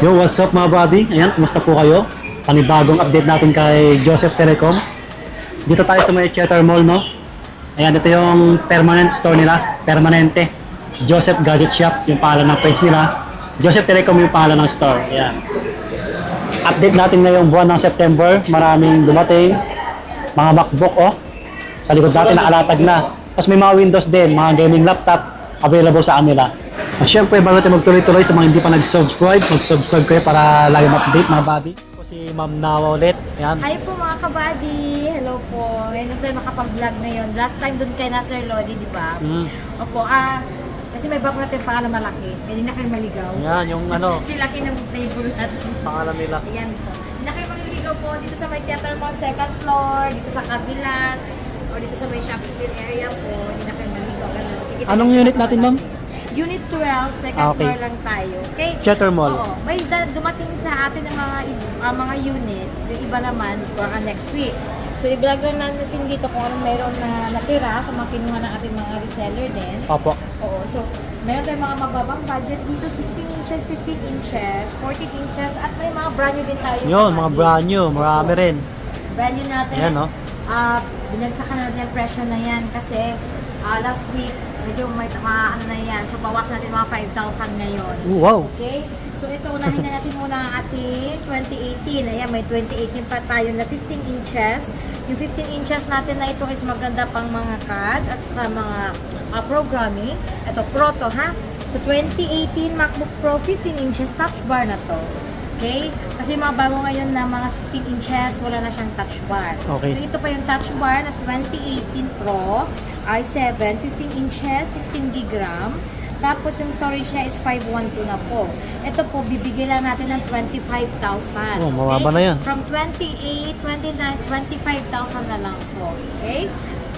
Yo, what's up mga buddy? Ayan, kumusta po kayo? Panibagong update natin kay Joseph Telecom. Dito tayo sa may Cheddar Mall, no? Ayan, ito yung permanent store nila. Permanente. Joseph Gadget Shop, yung pangalan ng page nila. Joseph Telecom yung pangalan ng store. Ayan. Update natin ngayong buwan ng September. Maraming dumating. Mga MacBook, oh. Sa likod natin nakalatag na. Tapos may mga Windows din, mga gaming laptop available sa kanila. At syempre, bago tayo magtuloy-tuloy sa mga hindi pa nag-subscribe, mag-subscribe kayo para lagi ma-update mga buddy. Ako si Ma'am Nawa ulit. Ayan. Hi po mga kabady! Hello po! Ngayon tayo makapag-vlog ngayon. Last time dun kay na Sir Lodi, di ba? Opo, kasi may bago natin pangalan malaki. Hindi na kayo maligaw. Ayan, yung ano, Si laki ng neighbor natin. pangalan nila. Ayan po. Hindi na kayo maliligaw po dito sa may Theater Mall, second floor, dito sa kabilang, o dito sa may Shopsville area po. Hindi na kayo maligaw. Anong unit natin, ma'am? Unit 12, second Okay. floor lang tayo. Okay? Cheddar Mall. Oo. May dumating sa atin ng mga unit. Yung iba naman, baka next week. So, i-vlog lang natin dito kung anong meron na natira sa mga kinuha ng ating mga reseller din. Opo. Oo. So, meron tayong mga mababang budget dito. 16 inches, 15 inches, 14 inches, at may mga brand new din tayo. Yun, mga brand new. Marami rin. Brand new natin. Ayan, no? Binagsakan na natin yung presyo na yan kasi last week, medyo may ano na yan. So, bawasan natin mga 5,000 ngayon. Wow. Okay? So, ito, unahin na natin muna ang ating 2018. Ayan, may 2018 pa tayo na 15 inches. Yung 15 inches natin na ito is maganda pang mga CAD at sa mga programming. Ito, Pro to, ha? So, 2018 MacBook Pro 15 inches touch bar na to. Okay? Kasi mga bago ngayon na mga 16 inches, wala na siyang touch bar. Okay. So, ito pa yung touch bar na 2018 Pro i7, 15 inches, 16 GB RAM. Tapos yung storage niya is 512 na po. Ito po, bibigyan lang natin ng 25,000. Oh, mababa na yan. From 28, 29, 25,000 na lang po. Okay?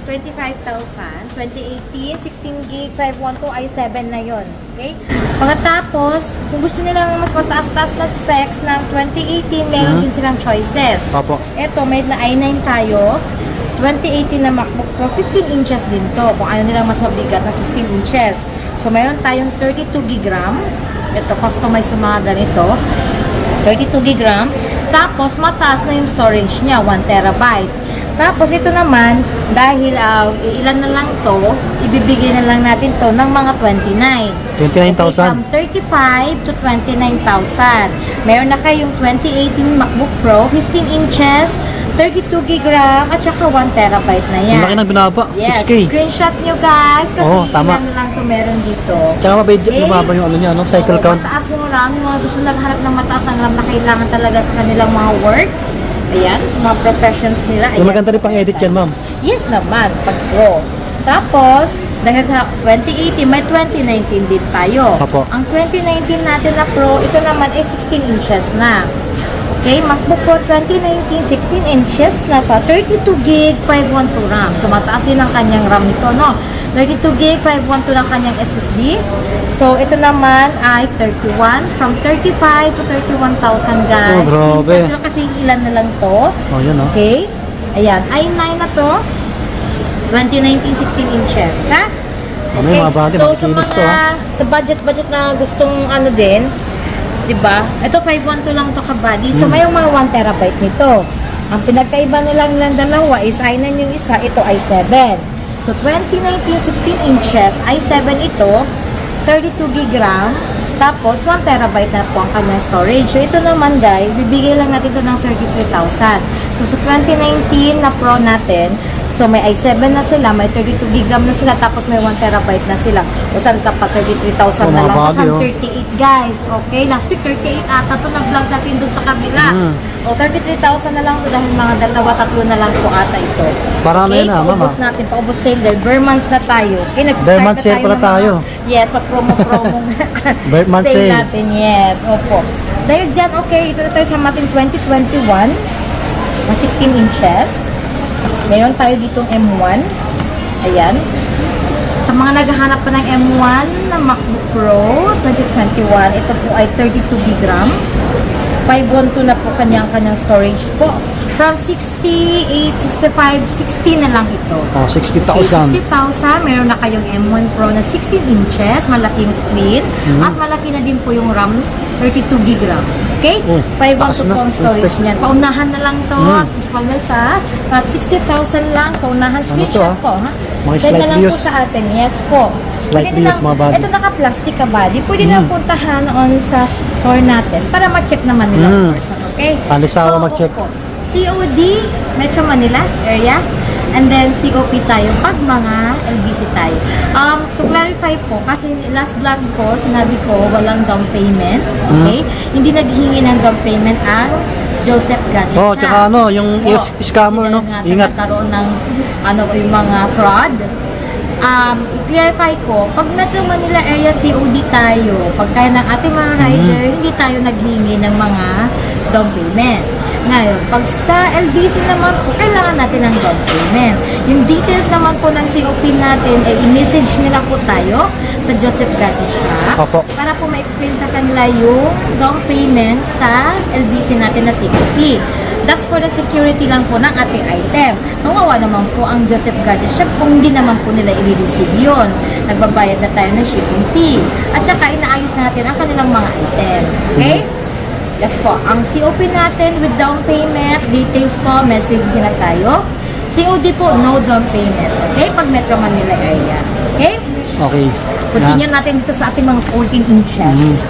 25,000. 2018, 16 GB, 512, i7 na yon. Okay? Pagkatapos, kung gusto nila mas mataas-taas na specs ng 2018, meron din silang choices. Opo. Ito, may na i9 tayo. 2018 na MacBook Pro, 15 inches din to. Kung ano nilang mas mabigat na 16 inches. So, mayroon tayong 32 GB RAM. Ito, customized na mga ganito. 32 GB RAM. Tapos, mataas na yung storage niya, 1 TB. Tapos, ito naman, dahil ilan na lang to, ibibigay na lang natin to ng mga 29. 29,000. From 35 to 29,000. Meron na kayong 2018 MacBook Pro, 15 inches, 32 GB RAM, at saka 1 TB na yan. Ang laki ng binaba. Yes, 6K. screenshot nyo guys, kasi Oo, tama. ilan lang to meron dito. Tsaka mababa yung ano niya, no? Cycle count. Mataas mo lang, yung mga gusto nagharap ng mataas ang RAM na kailangan talaga sa kanilang mga work. Ayan, sa mga professions nila. Yung maganda rin pang edit yan, ma'am. Yes naman, pag Pro. Tapos, dahil sa 2018, may 2019 din tayo. Opo. Ang 2019 natin na Pro, ito naman is 16 inches na. Okay, MacBook Pro 2019, 16 inches na pa, 32 GB, 512 RAM. So, mataas din ang kanyang RAM nito, no? 32 GB, 512 ang kanyang SSD. So, ito naman ay 31, from 35 to 31,000 guys. Oh, grabe. Screenshot kasi ilan na lang to. Oh, yun, no? Okay? Ayan, i9 na to. 2019, 16 inches, ha? Ano yung mga bati, so, makikinis to, ha? sa budget na gustong ano din, diba? Ito 512 lang to kabady. So, may mga 1 TB nito. Ang pinagkaiba nilang dalawa is i9 yung isa, ito i7. So, 2019, 16 inches, i7 ito, 32 GB RAM, tapos 1 TB na po ang kanyang storage. So, ito naman guys, bibigay lang natin ito ng 33,000. So, sa 2019 na Pro natin, so may i7 na sila, may 32 GB RAM na sila, tapos may 1 TB na sila. O saan ka pa, 33,000 na lang. Baka 38 guys. Okay, last week 38 ata to na-vlog natin dun sa kabila. O 33,000 na lang to dahil mga dalawa, tatlo na lang po ata ito. Parang okay, na, mama. paubos natin, paubos sale dahil bare months na tayo. Okay, nagsistart Bare months sale pala ng mga- tayo. Yes, pag-promo Bare months sale sale. natin, yes. Opo. Dahil dyan, okay, ito na tayo sa ating 2021 na 16 inches. Meron tayo ditong M1. Ayan. Sa mga naghahanap pa ng M1 na MacBook Pro 2021, ito po ay 32 GB RAM. 512 na po kanyang storage po. From 68, 65, 60 na lang ito. Oh, Okay, 60,000. 60,000. Meron na kayong M1 Pro na 16 inches. Malaki yung screen. At malaki na din po yung RAM, 32 gig RAM. Okay? Oh, 512 taas na. po ang storage Space. niyan. Paunahan na lang to. As usual na sa 60,000 lang. Paunahan screenshot po. Ha? Mga Send na slight lang views. po sa atin. Yes po. Slight Pwede views, nilang- mga buddy. Ito naka-plastic ka body. Pwede na puntahan on sa store natin para ma-check naman nila ang person. Okay? Talisawa mag-check. opo. COD, Metro Manila area. And then COP tayo pag mga LBC tayo. To clarify po, kasi last vlog ko, sinabi ko walang down payment. Okay? Hindi naghihingi ng down payment ang Joseph Gadget. Oh, tsaka ano, yung scammer, no? Ingat. Nagkaroon ng yung mga fraud. I-clarify ko, pag Metro Manila area COD tayo, pag kaya ng ating mga rider, hindi tayo naghingi ng mga down payment. Ngayon, pag sa LBC naman po, kailangan natin ng down payment. Yung details naman po ng COP natin, i-message nila po tayo sa Joseph Gadget Shop Opo. para po ma-explain sa kanila yung down payment sa LBC natin na COP. That's for the security lang po ng ating item. Mawawa naman po ang Joseph Gadget Shop kung hindi naman po nila i-receive yun. Nagbabayad na tayo ng shipping fee. At saka inaayos natin ang kanilang mga item. Okay? Yes po. Ang COP natin with down payment, details po, message sila tayo. COD po, no down payment. Okay? Pag Metro Manila area. Okay? Okay. Continue natin dito sa ating mga 14 inches.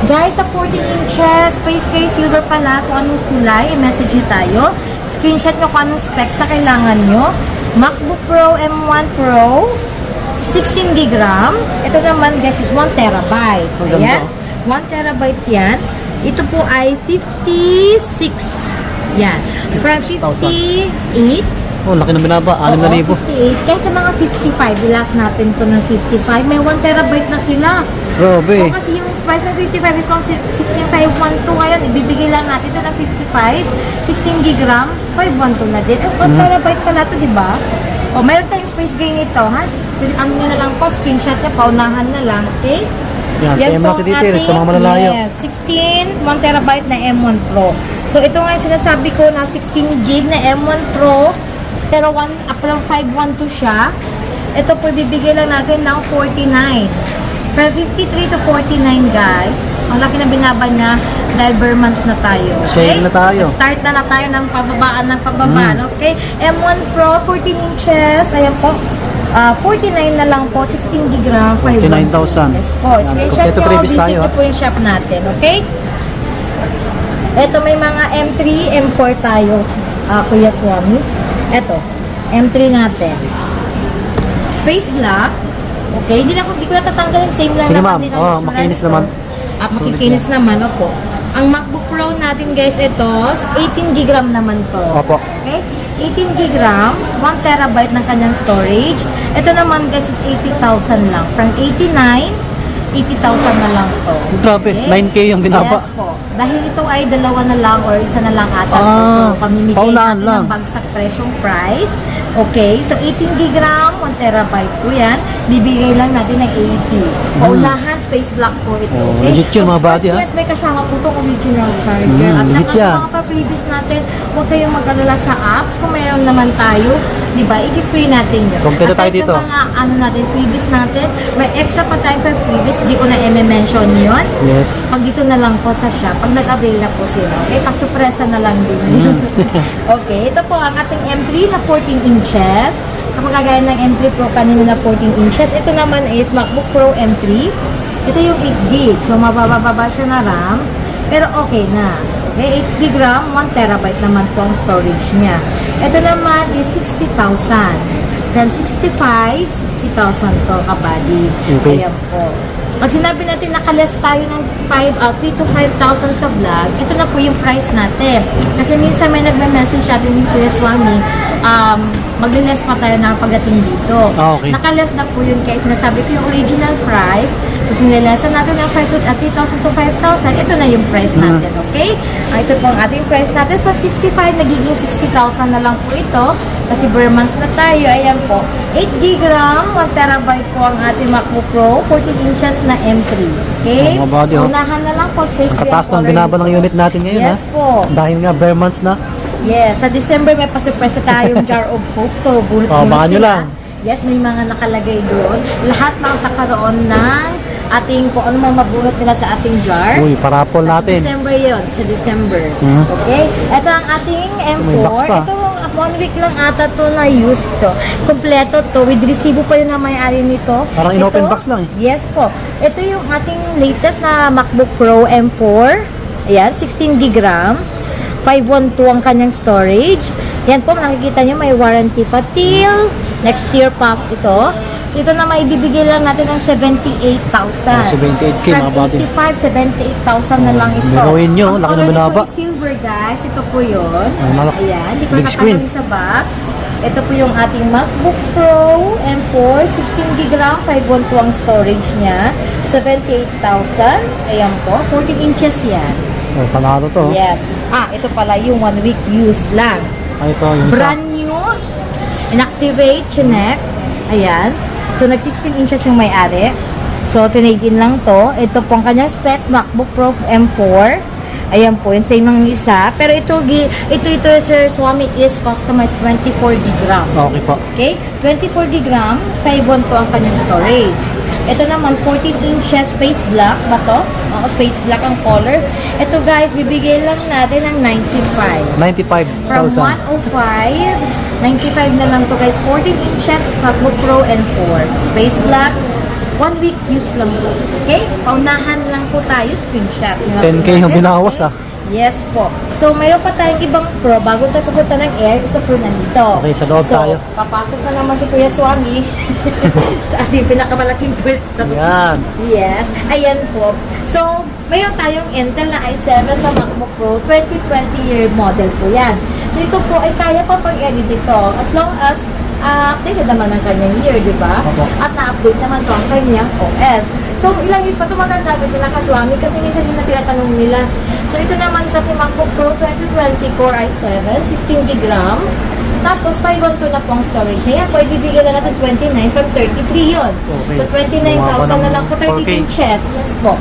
Guys, sa 14 inches, space gray silver pala, kung anong kulay, i-message nyo tayo. Screenshot nyo kung anong specs na kailangan nyo. MacBook Pro M1 Pro, 16 gig RAM. Ito naman guys is 1 terabyte. Ayan. 1 terabyte yan. Ito po ay 56. Yan. From 58. Oh, laki ng binaba. 6,000. 58. Kaya sa mga 55, last natin to ng 55, may 1 terabyte na sila. Grabe. O kasi yung price ng 55 is pang 16,512 ngayon, ibibigay lang natin ito ng 55, 16 gig RAM, 512 na din. 1 terabyte pala ito, di ba? O, mayroon tayong space gray nito, ha? Ano nyo na lang po, screenshot na, paunahan na lang, okay? Yan, PM lang po si details sa ating, mga malalayo. yes, 16, 1 terabyte na M1 Pro. So, ito nga yung sinasabi ko na 16 gig na M1 Pro, pero 512 siya. Ito po, ibibigay lang natin ng 49. From 53 to 49, guys. Ang laki na binaba niya dahil bare months na tayo. Sale na tayo. Start na tayo ng pababaan ng pababaan. Okay? M1 Pro, 14 inches. Ayan po. 49 na lang po. 16 gig RAM. 49,000. Yes po. Yan, Screenshot kompleto nyo. previous Visit tayo, nyo ha? po yung shop natin. Okay? Ito may mga M3, M4 tayo. Kuya Swami. Ito. M3 natin. Space black. Okay, hindi ko natatanggalin. Same lang Sige, naman ma'am. din ang Oh, itsura makinis nito. naman. Makikinis naman, opo. Ang MacBook Pro natin, guys, ito, 18 gig RAM naman to. Opo. Okay? 18 gig RAM, 1 terabyte ng kanyang storage. Ito naman, guys, is 80,000 lang. From 89, 80,000 na lang to. Grabe, 9K yung binaba. Yes po. Dahil ito ay dalawa na lang or isa na lang ata. Ah, so, pamimigay paunahan natin lang. ng bagsak presyong price. Okay, so 18 gig RAM, 1 terabyte po yan. Bibigay lang natin ng 80. Paunahan, space block po ito. Oh, Okay? legit yun, mga Of course, buddy, ha? yes, may kasama po itong original charger. At legit saka yan. sa mga pa-previous natin, huwag kayong mag-alala sa apps. Kung mayroon naman tayo, di ba, i-free natin yun. Kompleto tayo Aside dito. sa mga natin, previous natin, may extra pa tayo for previous. Hindi ko na mention yun. Yes. Pag dito na lang po sa shop, pag nag-avail na po sila, okay, pasupresa na lang din yun. Okay, ito po ang ating M3 na 14 inches. Kapag kagaya ng M3 Pro kanina na 14 inches, ito naman is MacBook Pro M3. Ito yung 8 gig, so mabababa siya na RAM, pero okay na. Okay, 8 gig RAM, 1 terabyte naman po ang storage niya. Ito naman is 60,000. From 65, 60,000 to kabady. Okay. Ayan po. Pag sinabi natin nakaless tayo ng 3 to 5,000 sa vlog, ito na po yung price natin. Kasi minsan may nagme-message sa atin ni Kuya Swami, mag-less pa tayo na pagdating dito. Ah, okay. Nakaless na po yun kaya sinasabi ko yung original price. So sinilesa natin ng 3,000 to 5,000, ito na yung price natin, okay? Ito po ang ating price natin. From 65, nagiging 60,000 na lang po ito. Kasi bare months na tayo, ayan po. 8 gig RAM, 1 terabyte po ang ating MacBook Pro, 14 inches na M3. Okay? Oh, mga body, oh. Unahan na lang po, space Ang kataas ng binaba ng unit natin ngayon, Yes po. Dahil nga bare months na. Yes, sa December may pa-surprise tayong Jar of Hope. So, bulot Oh, mo baka nyo sila. lang. Yes, may mga nakalagay doon. Lahat makakakaroon ng ating, kung ano mang mabunot nila sa ating jar. Uy, parapol Sa natin. December yun, sa December. Mhm. Okay? Ito ang ating May box M4. pa. Ito, 1 week lang ata to na used to. Kompleto to. With resibo pa yun na may-ari nito. Parang in-open Ito, box lang eh. Yes po. Ito yung ating latest na MacBook Pro M4. Ayan, 16 GB RAM. 512 ang kanyang storage. Yan po, nakikita nyo may warranty pa till next year pa ito. So ito na maibibigay lang natin ng 78,000. 78K mga From buddy. 85, 78,000 na lang ito. Biruin nyo, Ang laki ng color nito binaba. ay silver guys. Ito po yun. malaki. Ayan, di ko Big screen. nakalagay sa box. Ito po yung ating MacBook Pro M4, 16 GB RAM, 512 ang storage niya. 78,000. Ayan po, 14 inches yan. Oh, panalo to. Yes. Ito pala yung 1 week used lang. Ay, ito, yung isa. Brand new. Inactivate, chinek. Ayan. So, nag-16 inches yung may-ari. So, tinigin lang to. Ito po ang kanyang specs, MacBook Pro M4. Ayan po, yung same ng isa. Pero ito, Sir Swami, is customized 24 GB RAM. Okay po. Okay? 24 GB RAM, 512 ang kanyang storage. Ito naman, 14 inches space black ba to? Oo, space black ang color. Ito guys, bibigay lang natin ng 95. 95,000. From 105, 95 na lang to guys. 14 inches, MacBook Pro and 4. Space black, 1 week use lang po. Okay? Paunahan lang po tayo, screenshot. 10K yung binawas, ah. Yes po. So, mayroon pa tayong ibang Pro. Bago tayo pupunta ng air, ito po nandito. Okay, sa loob tayo. Papasok na naman si Kuya Swami sa ating pinakamalaking pwesto. Yan. Yes. Ayan po. So, mayroon tayong Intel na i7 na MacBook Pro. 2020 year model po yan. So, ito po ay kaya pa pag-edit ito. As long as updated naman ang kanyang year, di ba? Opo. At na-update naman to ang kanyang OS. So, ilang years pa ito magagamit nila kaswami kasi minsan din na tinatanong nila. So, ito naman sa MacBook Pro 2020 Core i7, 16 GB RAM. Tapos, 512 na po ang storage niya. Po, ibibigay na natin 29 from 33 yun. Okay. So, 29,000 na lang po, 32 4K. inches. Yes po.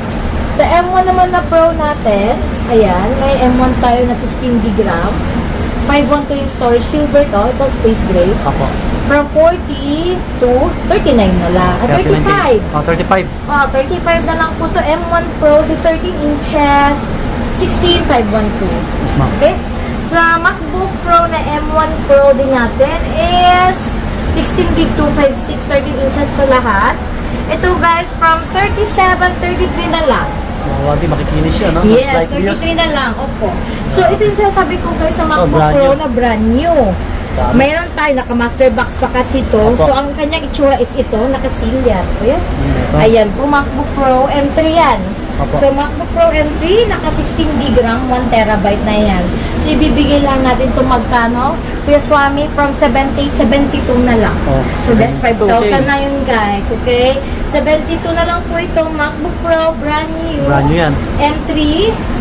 Sa M1 naman na Pro natin, ayan, may M1 tayo na 16 GB RAM. 512 yung storage, silver to, ito space gray. Ako. From 40 to 39 na lang. 35. Oh, 35. 35 na lang po to. M1 Pro, si 13 inches, 16,512. Yes, ma'am. Okay? Sa MacBook Pro na M1 Pro din natin is 16 gig 256, 13 inches to lahat. Ito guys, from 37, 33 na lang. Oh, hindi, makikinis siya, no? Yes, Mas like views. 33 na lang. Opo. So, ito yung sinasabi ko guys sa MacBook brand Pro new. na brand new. Dami. Mayroon tayo, naka-master box pa kasi ito. Opo. So, ang kanyang itsura is ito, nakasil yan. Ayan. Ito. Ayan po, MacBook Pro M3 yan. Opo. So, MacBook Pro M3, naka-16 GB RAM, 1 terabyte na yan. So, ibibigay lang natin ito magkano? Kuya Swami, from 78, 72 na lang. Oh, So, that's 5,000 okay. na yun guys. Okay? 72 na lang po itong MacBook Pro, brand new. Brand new yan. M3,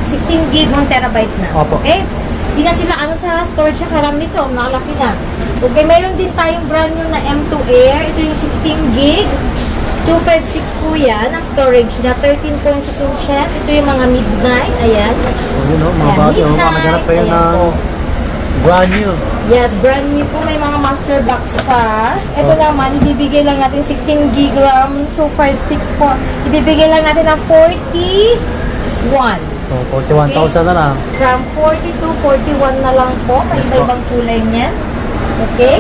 16 gig, 1 terabyte na. Opo. Okay? Di na sila ano sa storage na karam nito, nakalaki na. Okay, mayroon din tayong brand new na M2 Air. Ito yung 16 gig. 256 po yan, ang storage na 13.6 inches. Ito yung mga midnight, ayan. Oh, yun, oh, mga Ayan, bagay. Oh, midnight, naghanap kayo ayan ng po. brand new. Yes, brand new po, may mga master box pa. Ito Oh. naman, ibibigay lang natin 16 gig RAM, 256 po. Ibibigay lang natin ng 41. Oh, 41,000 na lang. From 40 to 41 na lang po. May Yes po. iba-ibang kulay niyan. Okay?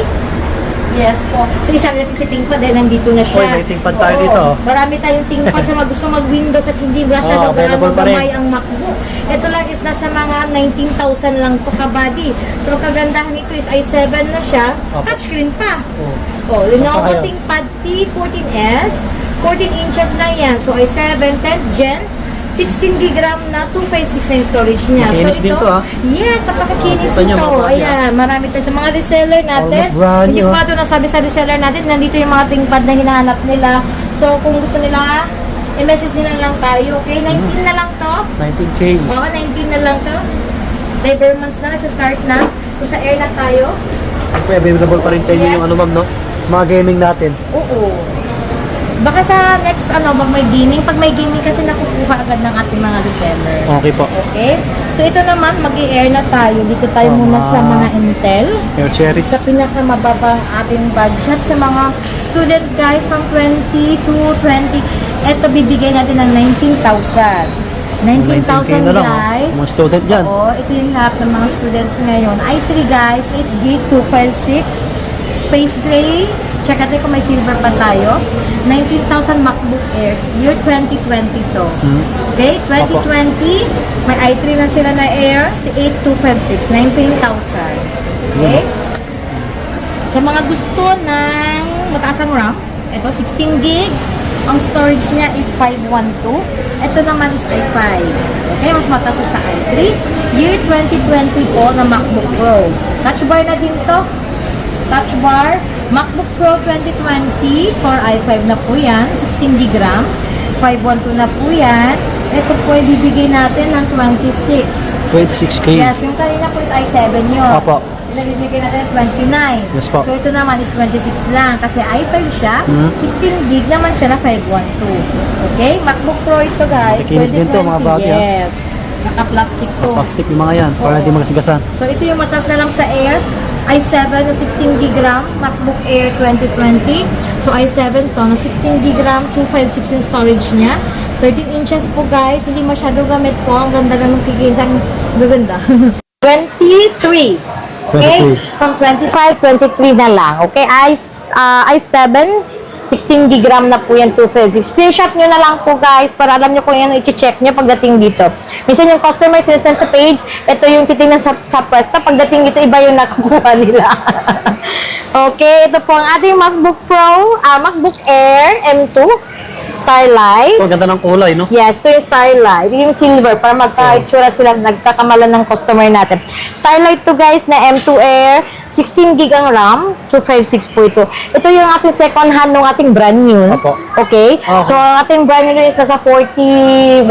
Yes po. So, isa natin si ThinkPad dahil nandito na siya. Uy, may ThinkPad tayo Oo. dito. Marami tayong ThinkPad sa mga gusto mag-Windows at hindi masyado available pa rin. gamay ang MacBook. Ito lang is nasa mga 19,000 lang po kabady. So, ang kagandahan nito is i7 na siya. Opo. Touchscreen pa. Oh. Oh, Lenovo Kaya. ThinkPad T14s. 14 inches na yan. So, i7 10th Gen. 16 gig RAM na 256 na yung storage niya. Makinis din to, ha? Yes, napakakinis Kita niyo, ito. mga brand, Ayan, marami tayo sa mga reseller natin. Almost brand Hindi new, ko nga ito nasabi sa reseller natin, nandito yung mga ThinkPad na hinahanap nila. So, kung gusto nila, i-message nila lang tayo. Okay, 19 na lang to. 19K. Oo, 19 na lang to. Diver months na, nagsa-start na. So, sa air na tayo. Okay, available pa rin sa inyo Yes. yung ano, ma'am, no? Mga gaming natin. Oo. Baka sa next, pag may gaming kasi nakukuha agad ng ating mga reseller. Okay po. Okay? So, ito naman, mag-i-air na tayo. Dito tayo muna sa mga Intel. Air cherries. Sa pinakamababang ating budget sa mga student guys from 20 to 20. Ito, bibigay natin ng 19,000. 19,000 na lang, guys. Mga student dyan. Oo, ito yung lahat ng mga students ngayon. i3 guys, 8 gig, 256. Space gray. Check natin kung may silver pa tayo. 19,000 MacBook Air. Year 2020 to. Okay? 2020, may i3 na sila na Air. Si 8256, 19,000. Okay? Sa mga gusto ng mataas ang RAM, ito 16 gig. Ang storage niya is 512. Ito naman is i5. Okay? Mas mataas siya sa i3. Year 2020 po na MacBook Pro. Touch bar na din to. Touch bar. MacBook Pro 2020 for i5 na po yan. 16 GB RAM. 512 na po yan. Ito po ay bibigay natin ng 26. 26K. Yes, yung kanina po is i7 yun. Opo. Bibigay natin 29. Yes po. So ito naman is 26 lang. Kasi i5 siya. 16 gig naman siya na 512. Okay? MacBook Pro ito guys. Makikinis din to, mga bagay, Yes. Naka-plastic to. Plastic yung mga yan, para Oo. hindi magasigasan. So ito yung matas na lang sa Air. i7 na 16 gig RAM, MacBook Air 2020. So i7 to na 16 gig RAM, 256 yung storage niya. 13 inches po guys, hindi masyado gamit po. Ang ganda na magkikinsang gaganda. 23. Okay? 23. From 25, 23 na lang. Okay? i7, 16 gig RAM na po yan, 256. Screenshot nyo na lang po guys para alam nyo kung yan i-check nyo pagdating dito. Minsan yung customer sinasend sa page, ito yung titingnan sa pwesto. Pagdating dito, iba yung nakukuha nila. Okay, ito po ang ating MacBook Pro, MacBook Air M2 Starlight. Ito, ang ganda ng kulay, no? Yes, ito yung Starlight. Yung silver para magka-itsura sila, nagkakamalan ng customer natin. Starlight to guys na M2 Air, 16 gig ang RAM, 256 po ito. Ito yung ating second hand ng ating brand new. Opo. Okay? Okay. So, ang ating brand new is nasa 41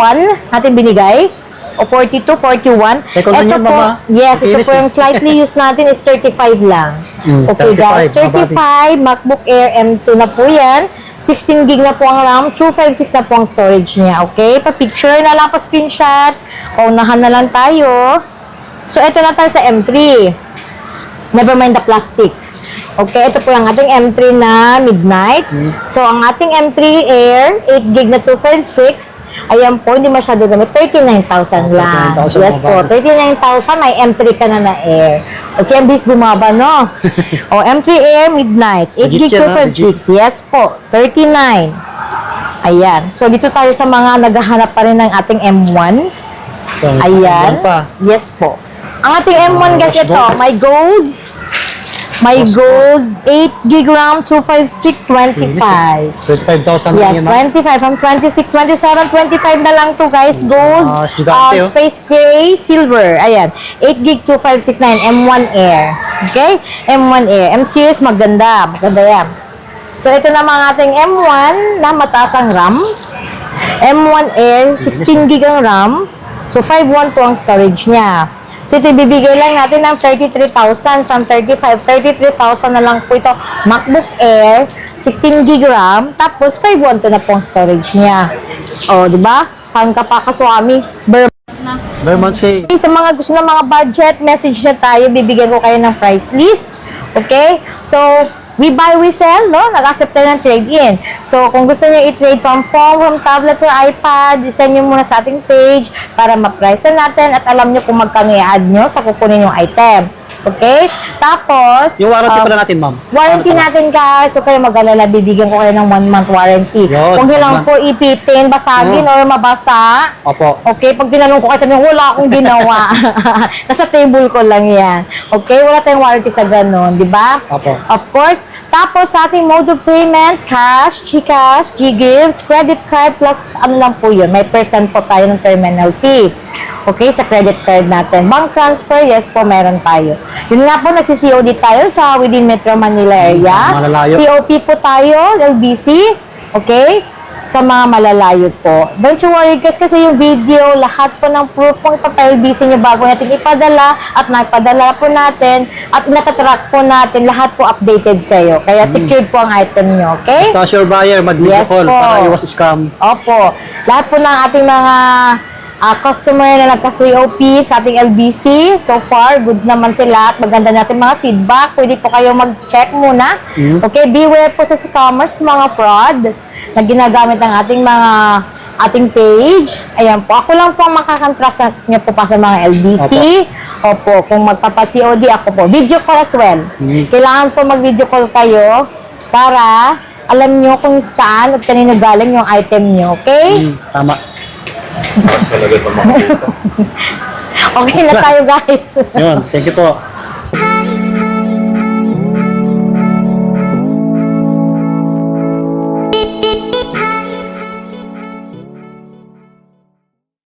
natin binigay. O 42, 41. Second hand yun, po, mama. yes, ito Makinis po eh. yung slightly used natin is 35 lang. Okay 35, guys, mabati. 35 MacBook Air M2 na po yan. 16 gig na po ang RAM, 256 na po ang storage niya. Okay? Pa-picture na lang, pa-screenshot. Paunahan na lang tayo. So, ito na tayo sa M3. Never mind the plastics. Okay, ito po yung ating M3 na Midnight. So, ang ating M3 Air, 8 gig na 256. Ayan po, hindi masyado gamit. 39,000 lang. 39,000 Yes po, 39,000. May M3 ka na na Air. Okay, ang bilis bumaba, no? O, M3 Air Midnight, 8 gig Legit yan, ha? 256. Yes po, 39. Ayan. So, dito tayo sa mga naghahanap pa rin ng ating M1. Ito, Ayan. yan pa. Yes po. Ang ating M1 guys ito, may gold. May gold, 8 gig RAM, 256, 25. 25,000 Yes, lang yan, ha? 25. From 26, 27, 25 na lang to guys. Gold, estudyante, oh. space gray, silver. Ayan. 8 gig, 2569, M1 Air. Okay? M1 Air. M series, maganda. Maganda yan. So, ito naman ang ating M1 na mataas ang RAM. M1 Air, 16 gig ang RAM. So, 512 ang storage niya. So, ito ibibigay lang natin ng 33,000 from 35. 33,000 na lang po ito. MacBook Air, 16 gig RAM, tapos 512 na po ang storage niya. O, di ba? Saan ka pa kaswami? Na. Vermont say. Okay, sa mga gusto ng mga budget, message na tayo. Bibigyan ko kayo ng price list. Okay? So, we buy, we sell, no? Nag-accept tayo ng trade-in. So, kung gusto niyo i-trade from phone, from tablet, or iPad, isend niyo muna sa ating page para ma-price natin at alam niyo kung magkano i-add niyo sa kukunin yung item. Okay? Tapos, Yung warranty pala natin, ma'am. warranty natin guys. So, kayo mag-alala, bibigyan ko kayo ng 1 month warranty. Yun, Kung one hilang po ipitin, basagin, or mabasa, Opo. okay, pag tinanong ko kayo, sabi niyo, wala akong ginawa. Nasa table ko lang yan. Okay, wala tayong warranty sa ganun, di ba? Opo. Of course. Tapos, sa ating mode of payment, cash, GCash, G-Gives, credit card, plus ano lang po yun, may percent po tayo ng terminal fee. Okay, sa credit card natin. Bank transfer, yes po, meron tayo. Yun nga po, nagsi-COD tayo sa within Metro Manila area. Malalayo. COP po tayo, LBC. Okay? sa mga malalayo po. Don't you worry guys, kasi yung video, lahat po ng proof po ipapa-LBC nyo bago natin ipadala at naipadala po natin at nakatrack po natin, lahat po updated kayo. Kaya secured po ang item nyo, okay? Basta sure buyer, mag-video Yes call po. para iwas scam. Opo. Lahat po ng ating mga customer na nagka-COP sa ating LBC, so far, goods naman sila at maganda natin mga feedback. Pwede po kayo mag-check muna. Okay, beware po sa scammers, mga fraud na ginagamit ng ating page. Ayan po. Ako lang po ang makakontrust nyo po pa sa mga LBC. Opo. Kung magpapa-COD ako po. Video call as well. Kailangan po mag-video call kayo para alam nyo kung saan at kanino galing yung item nyo. Okay? Tama. Mas talaga ito mga dito. Okay na tayo guys. Yun, thank you po.